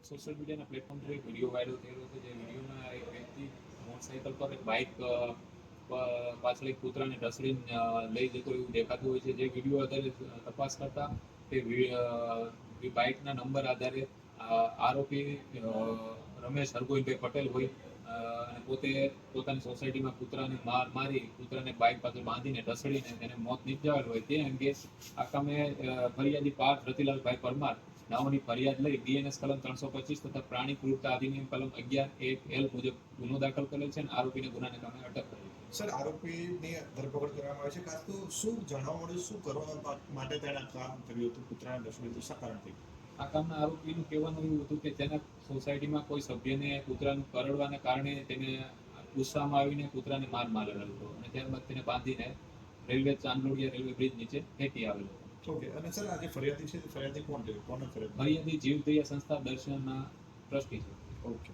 Social મીડિયાના platform પર એક વિડીયો વાયરલ થયેલો હતો. જે વિડીયોમાં એક વ્યક્તિ મોટરસાઇકલ પર એક બાઇક પાછળ એક કૂતરાને ઢસડીને લઈ જતો એવું દેખાતું હોય છે. જે વિડીયો આધારે તપાસ કરતા તે બાઇકના નંબર આધારે આરોપી રમેશ હરગોઈભાઈ પટેલ હોય અને પોતે પોતાની સોસાયટીમાં કૂતરાને મારી કૂતરાને બાઇક પાછળ બાંધીને ઢસડીને તેને મોત નિપજાવેલ હોય. તે અંગે આ કામે ફરિયાદી પાર્થ રતિલાલભાઈ પરમાર નાઓની ફરિયાદ લઈ બીએનએસ કલમ 325 તથા પ્રાણી ક્રૂરતા અધિનિયમ કલમ 11(1)L મુજબ ગુનો દાખલ કરેલ છે અને આરોપીને ગુનાના કામે અટક કરેલ છે. સર, આરોપીની ધરપકડ કરવામાં આવે છે, ખાસ તો શું જાણવા મળ્યું, શું કરવા માટે તેણે કામ કર્યું હતું, કૂતરાને ઢસડ્યું, શા કારણથી? આ કામના આરોપીનું કહેવાનું એવું હતું કે તેના સોસાયટીમાં કોઈ સભ્યને કૂતરાનું કરડવાના કારણે તેને ગુસ્સામાં આવીને કૂતરાને માર મારેલો હતો અને ત્યારબાદ તેને બાંધીને ચાંદલોડિયા રેલવે બ્રિજ નીચે ફેંકી આવેલો હતો. ઓકે. અને સર, આ જે ફરિયાદી છે, ફરિયાદી કોણ છે, કોને ફરિયાદ? ફરિયાદી જીવદયા સંસ્થા દર્શનના ટ્રસ્ટી છે. ઓકે.